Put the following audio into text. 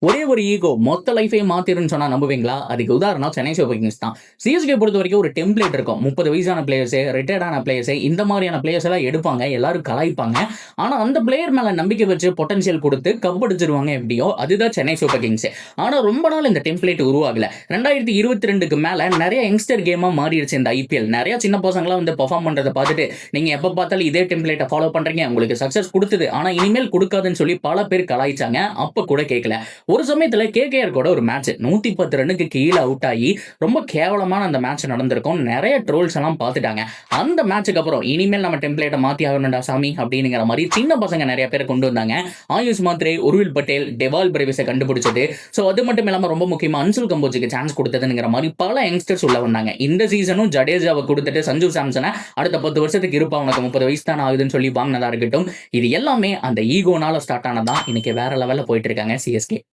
ஒரே ஒரு ஈகோ மொத்த லைஃபே மாத்திருன்னு சொன்னா நம்புவீங்களா? அதுக்கு உதாரணம் சென்னை சூப்பர் கிங்ஸ் தான். சிஎஸ்கே பொறுத்தவரைக்கும் ஒரு டெம்ப்ளேட் இருக்கும். 30 வயசான பிளேயர்ஸு, ரிட்டயர்ட் ஆன பிளேயர்ஸு இந்த மாரியான பிளேயர்ஸ் எல்லாம் எடுப்பாங்க. எல்லாரும் கலாய்ப்பாங்க. ஆனா அந்த பிளேயர் மேல நம்பிக்கை வச்சு பொட்டன்ஷியல் குடுத்து கப் அடிச்சிருவாங்க எப்படியோ, அதுதான் சென்னை சூப்பர் கிங்ஸ். ஆனா ரொம்ப நாள் இந்த டெம்ப்ளேட் உருவாகல. 2022க்கு மேல நெறைய யங்ஸ்டர் கேமா மாறிடுச்சு இந்த ஐபிஎல். நெறைய சின்ன பசங்கலாம் வந்து பெர்ஃபார்ம் பண்றத பார்த்துட்டு, நீங்க எப்ப பார்த்தாலும் இதே டெம்ப்ளேட்ட ஃபாலோ பண்றீங்க. உங்களுக்கு சக்சஸ் குடுத்தது. ஆனா இனிமேல் குடுக்காதுன்னு சொல்லி பல பேர் கலாய்ச்சாங்க. அப்ப கூட கேட்கல. ஒரு சமயத்துல கேகேஆர் கூட ஒரு மேட்ச் 110 ரன்னுக்கு கீழ அவுட் ஆகி ரொம்ப கேவலமான அந்த மேட்ச் நடந்திருக்கும். நெறைய ட்ரோல்ஸ் எல்லாம் பார்த்துட்டாங்க. அந்த மேட்ச்க்கு அப்புறம் இனிமேல் நம்ம டெம்ப்ளேட்ட மாத்தி ஆகணும்டா சாமி அப்படிங்கிற மாரி சின்ன பசங்க நெறைய பேர் கொண்டு வந்தாங்க. ஆயுஷ் மாத்ரே, உர்வில் பட்டேல், டெவால் பிரேவிஸ கண்டுபிடிச்சது. சோ அது மட்டும் இல்லாம ரொம்ப முக்கியமா அன்சுல் கம்போஜுக்கு சான்ஸ் குடுத்ததுங்கிற மாரி பல யங்ஸ்டர்ஸ் உள்ள வந்தாங்க. இந்த சீசனும் ஜடேஜாவ குடுத்துட்டு சஞ்சு சாம்சன அடுத்த 10 வருஷத்துக்கு இருப்பா உனக்கு 30 வயசு தான் ஆகுதுன்னு சொல்லி வாங்கினதா இருக்கட்டும். இது எல்லாமே அந்த ஈகோனால ஸ்டார்ட் ஆனதான் இன்னைக்கு வேற லெவல்ல போயிட்டு இருக்காங்க சிஎஸ்கே.